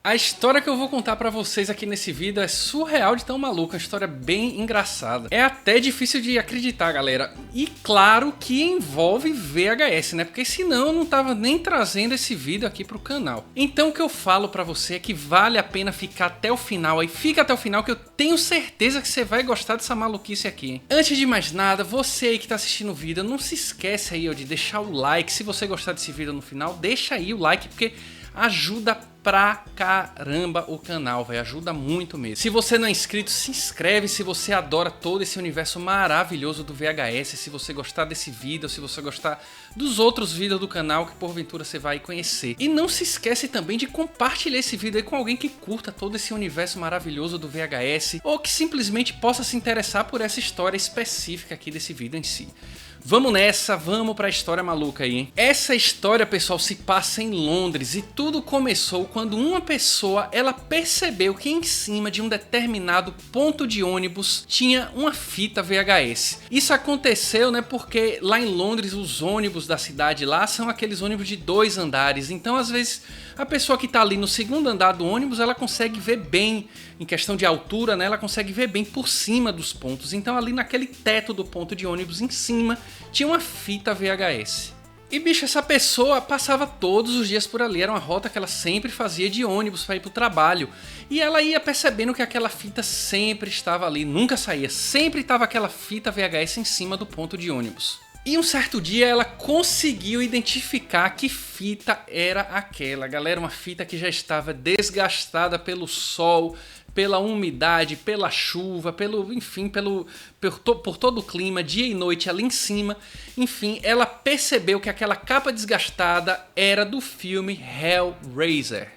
A história que eu vou contar pra vocês aqui nesse vídeo é surreal de tão maluca, uma história bem engraçada. É até difícil de acreditar, galera. E claro que envolve VHS, né? Porque senão eu não tava nem trazendo esse vídeo aqui pro canal. Então o que eu falo pra você é que vale a pena ficar até o final aí. Fica até o final que eu tenho certeza que você vai gostar dessa maluquice aqui, hein? Antes de mais nada, você aí que tá assistindo o vídeo, não se esquece aí ó, de deixar o like. Se você gostar desse vídeo no final, deixa aí o like, porque ajuda pra caramba o canal, velho, ajuda muito mesmo. Se você não é inscrito, se inscreve se você adora todo esse universo maravilhoso do VHS, se você gostar desse vídeo, se você gostar dos outros vídeos do canal que porventura você vai conhecer. E não se esquece também de compartilhar esse vídeo aí com alguém que curta todo esse universo maravilhoso do VHS ou que simplesmente possa se interessar por essa história específica aqui desse vídeo em si. Vamos nessa, vamos pra história maluca aí, hein? Essa história, pessoal, se passa em Londres e tudo começou quando uma pessoa, ela percebeu que em cima de um determinado ponto de ônibus tinha uma fita VHS. Isso aconteceu, né, porque lá em Londres os ônibus da cidade lá são aqueles ônibus de 2 andares, então às vezes a pessoa que tá ali no segundo andar do ônibus, ela consegue ver bem, em questão de altura, né, ela consegue ver bem por cima dos pontos. Então ali naquele teto do ponto de ônibus em cima tinha uma fita VHS. E bicho, essa pessoa passava todos os dias por ali, era uma rota que ela sempre fazia de ônibus para ir pro trabalho. E ela ia percebendo que aquela fita sempre estava ali, nunca saía, sempre estava aquela fita VHS em cima do ponto de ônibus. E um certo dia ela conseguiu identificar que fita era aquela, galera, uma fita que já estava desgastada pelo sol, pela umidade, pela chuva, enfim, por todo o clima, dia e noite ali em cima. Enfim, ela percebeu que aquela capa desgastada era do filme Hellraiser.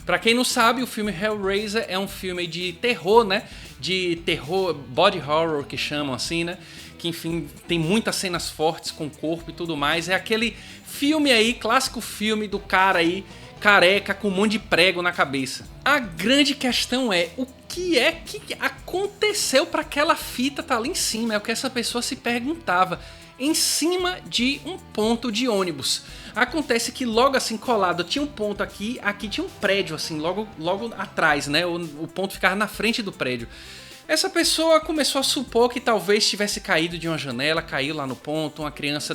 Pra quem não sabe, o filme Hellraiser é um filme de terror, né? De terror, body horror que chamam assim, né? Que enfim, tem muitas cenas fortes com o corpo e tudo mais. É aquele filme aí, clássico filme do cara aí, careca com um monte de prego na cabeça. A grande questão é, o que é que aconteceu para aquela fita tá ali em cima? É o que essa pessoa se perguntava. Em cima de um ponto de ônibus. Acontece que logo assim colado tinha um ponto aqui tinha um prédio assim, logo atrás, né? O ponto ficava na frente do prédio. Essa pessoa começou a supor que talvez tivesse caído de uma janela, caiu lá no ponto, uma criança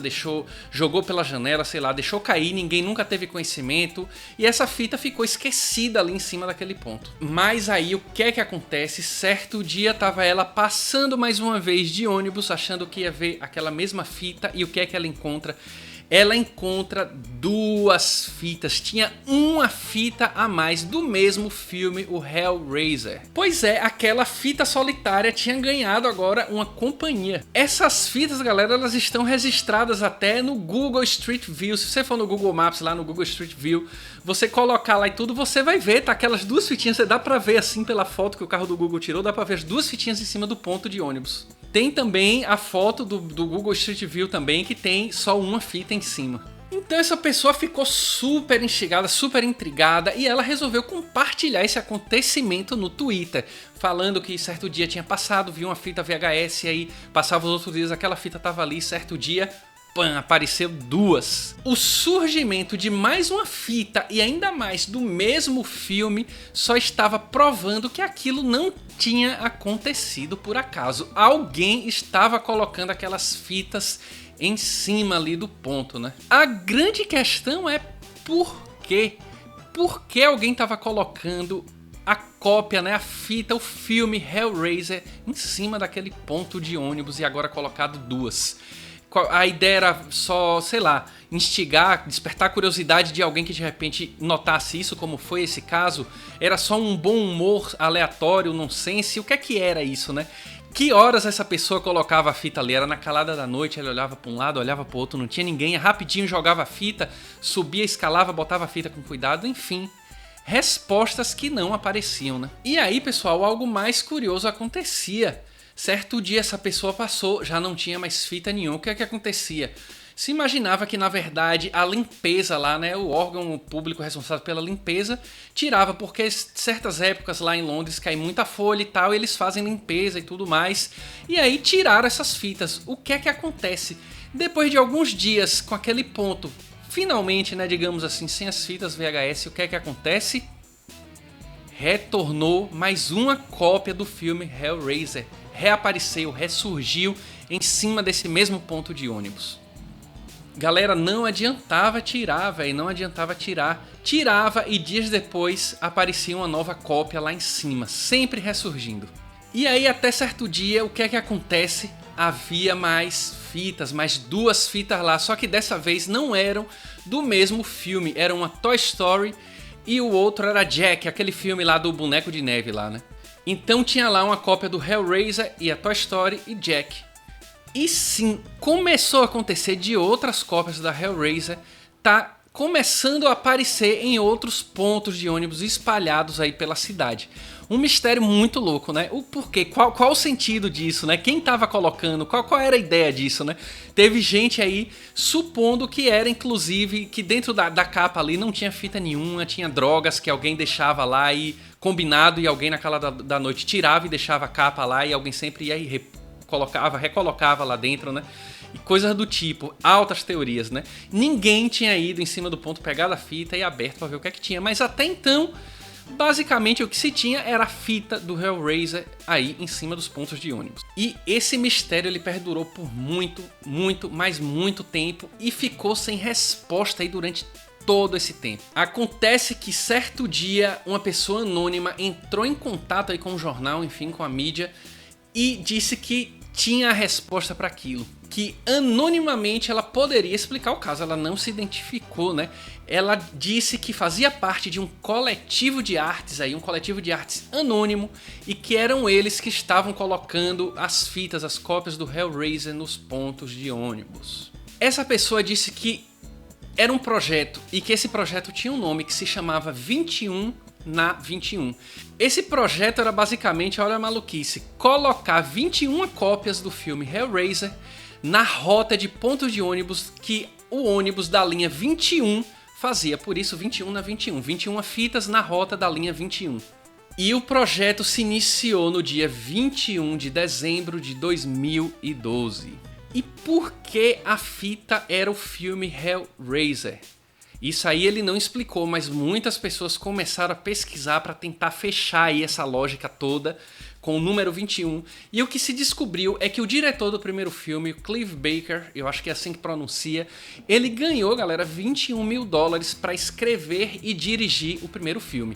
jogou pela janela, sei lá, deixou cair, ninguém nunca teve conhecimento e essa fita ficou esquecida ali em cima daquele ponto. Mas aí o que é que acontece? Certo dia tava ela passando mais uma vez de ônibus, achando que ia ver aquela mesma fita e o que é que ela encontra? Ela encontra 2 fitas, tinha uma fita a mais do mesmo filme, o Hellraiser. Pois é, aquela fita solitária tinha ganhado agora uma companhia. Essas fitas, galera, elas estão registradas até no Google Street View. Se você for no Google Maps, lá no Google Street View, você colocar lá e tudo, você vai ver, tá? Aquelas 2 fitinhas, você dá pra ver assim pela foto que o carro do Google tirou, dá pra ver as 2 fitinhas em cima do ponto de ônibus. Tem também a foto do Google Street View também, que tem só uma fita em cima. Então essa pessoa ficou super instigada, super intrigada e ela resolveu compartilhar esse acontecimento no Twitter, falando que certo dia tinha passado, viu uma fita VHS e aí passava os outros dias, aquela fita tava ali, certo dia, pam, apareceu 2. O surgimento de mais uma fita e ainda mais do mesmo filme só estava provando que aquilo não tinha acontecido por acaso. Alguém estava colocando aquelas fitas em cima ali do ponto, né? A grande questão é por quê? Por que alguém estava colocando a cópia, né, a fita, o filme Hellraiser em cima daquele ponto de ônibus e agora colocado 2? A ideia era só, sei lá, instigar, despertar a curiosidade de alguém que de repente notasse isso, como foi esse caso? Era só um bom humor aleatório, nonsense? O que é que era isso, né? Que horas essa pessoa colocava a fita ali? Era na calada da noite, ela olhava para um lado, olhava para o outro, não tinha ninguém, rapidinho jogava a fita, subia, escalava, botava a fita com cuidado, enfim. Respostas que não apareciam, né? E aí, pessoal, algo mais curioso acontecia. Certo dia essa pessoa passou, já não tinha mais fita nenhuma. O que é que acontecia? Se imaginava que na verdade a limpeza lá, né, o órgão público responsável pela limpeza tirava, porque certas épocas lá em Londres cai muita folha e tal, e eles fazem limpeza e tudo mais, e aí tiraram essas fitas. O que é que acontece? Depois de alguns dias com aquele ponto, finalmente, né, digamos assim, sem as fitas VHS, o que é que acontece? Retornou mais uma cópia do filme Hellraiser. Reapareceu, ressurgiu em cima desse mesmo ponto de ônibus. Galera, não adiantava tirar, velho, não adiantava tirar. Tirava e dias depois aparecia uma nova cópia lá em cima, sempre ressurgindo. E aí até certo dia, o que é que acontece? Havia mais fitas, mais 2 fitas lá, só que dessa vez não eram do mesmo filme, era uma Toy Story e o outro era Jack, aquele filme lá do boneco de neve lá, né? Então tinha lá uma cópia do Hellraiser e a Toy Story e Jack. E sim, começou a acontecer de outras cópias da Hellraiser, tá começando a aparecer em outros pontos de ônibus espalhados aí pela cidade. Um mistério muito louco, né? O porquê, qual o sentido disso, né? Quem tava colocando, qual era a ideia disso, né? Teve gente aí supondo que era, inclusive, que dentro da capa ali não tinha fita nenhuma, tinha drogas que alguém deixava lá e combinado, e alguém naquela da noite tirava e deixava a capa lá e alguém sempre ia e recolocava lá dentro, né? E coisas do tipo, altas teorias, né? Ninguém tinha ido em cima do ponto, pegado a fita e aberto pra ver o que é que tinha, mas até então, basicamente o que se tinha era a fita do Hellraiser aí em cima dos pontos de ônibus. E esse mistério ele perdurou por muito tempo e ficou sem resposta aí durante todo esse tempo. Acontece que certo dia uma pessoa anônima entrou em contato aí com o jornal, enfim, com a mídia, e disse que tinha a resposta para aquilo, que anonimamente ela poderia explicar o caso. Ela não se identificou, né? Ela disse que fazia parte de um coletivo de artes aí, um coletivo de artes anônimo, e que eram eles que estavam colocando as fitas, as cópias do Hellraiser nos pontos de ônibus. Essa pessoa disse que era um projeto e que esse projeto tinha um nome que se chamava 21 na 21. Esse projeto era basicamente, olha a maluquice, colocar 21 cópias do filme Hellraiser na rota de pontos de ônibus que o ônibus da linha 21 fazia. Por isso 21 na 21. 21 fitas na rota da linha 21. E o projeto se iniciou no dia 21 de dezembro de 2012. E por que a fita era o filme Hellraiser? Isso aí ele não explicou, mas muitas pessoas começaram a pesquisar para tentar fechar aí essa lógica toda com o número 21. E o que se descobriu é que o diretor do primeiro filme, o Clive Barker, eu acho que é assim que pronuncia, ele ganhou, galera, $21 mil para escrever e dirigir o primeiro filme.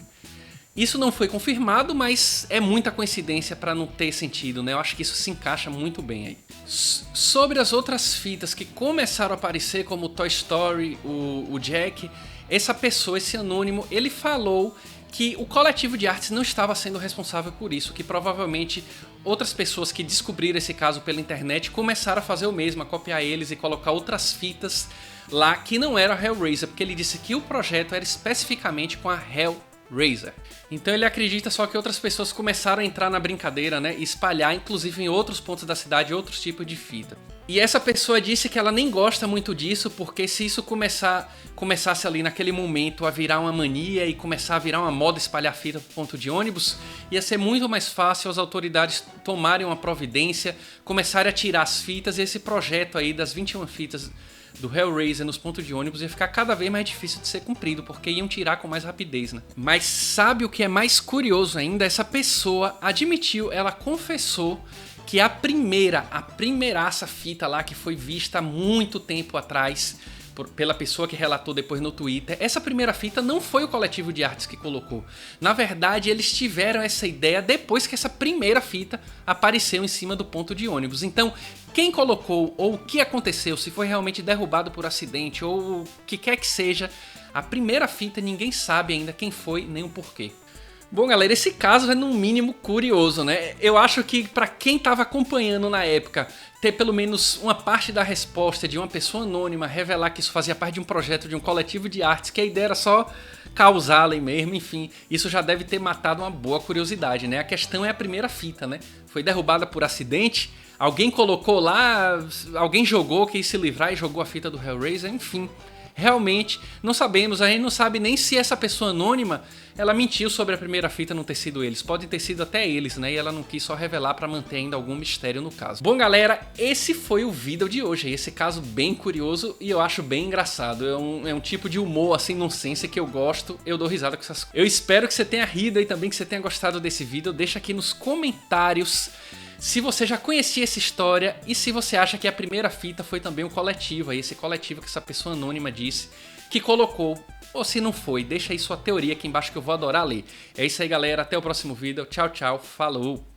Isso não foi confirmado, mas é muita coincidência para não ter sentido, né? Eu acho que isso se encaixa muito bem aí. Sobre as outras fitas que começaram a aparecer, como o Toy Story, o Jack, essa pessoa, esse anônimo, ele falou que o coletivo de artes não estava sendo responsável por isso, que provavelmente outras pessoas que descobriram esse caso pela internet começaram a fazer o mesmo, a copiar eles e colocar outras fitas lá que não era Hellraiser, porque ele disse que o projeto era especificamente com a Hellraiser. Então ele acredita só que outras pessoas começaram a entrar na brincadeira, né, e espalhar inclusive em outros pontos da cidade outros tipos de fita. E essa pessoa disse que ela nem gosta muito disso, porque se isso começasse ali naquele momento a virar uma mania e começar a virar uma moda espalhar fita pro ponto de ônibus, ia ser muito mais fácil as autoridades tomarem uma providência, começarem a tirar as fitas, e esse projeto aí das 21 fitas do Hellraiser nos pontos de ônibus ia ficar cada vez mais difícil de ser cumprido, porque iam tirar com mais rapidez, né? Mas sabe o que é mais curioso ainda? Essa pessoa admitiu, ela confessou que a primeiraça fita lá que foi vista há muito tempo atrás pela pessoa que relatou depois no Twitter, essa primeira fita não foi o coletivo de artes que colocou. Na verdade, eles tiveram essa ideia depois que essa primeira fita apareceu em cima do ponto de ônibus. Então, quem colocou ou o que aconteceu, se foi realmente derrubado por acidente ou o que quer que seja, a primeira fita ninguém sabe ainda quem foi nem o porquê. Bom, galera, esse caso é no mínimo curioso, né? Eu acho que pra quem tava acompanhando na época, ter pelo menos uma parte da resposta de uma pessoa anônima revelar que isso fazia parte de um projeto de um coletivo de artes, que a ideia era só causá-la mesmo, enfim, isso já deve ter matado uma boa curiosidade, né? A questão é a primeira fita, né? Foi derrubada por acidente, alguém colocou lá, alguém jogou, quis se livrar e jogou a fita do Hellraiser, enfim. realmente não sabemos, a gente não sabe nem se essa pessoa anônima, ela mentiu sobre a primeira fita não ter sido eles. Pode ter sido até eles, né? E ela não quis só revelar pra manter ainda algum mistério no caso. Bom, galera, esse foi o vídeo de hoje. Esse caso bem curioso e eu acho bem engraçado. É um tipo de humor, assim, nonsense que eu gosto. Eu dou risada com essas coisas. Eu espero que você tenha rido e também que você tenha gostado desse vídeo. Deixa aqui nos comentários se você já conhecia essa história e se você acha que a primeira fita foi também um coletivo, esse coletivo que essa pessoa anônima disse que colocou, ou se não foi, deixa aí sua teoria aqui embaixo que eu vou adorar ler. É isso aí, galera, até o próximo vídeo, tchau, tchau, falou!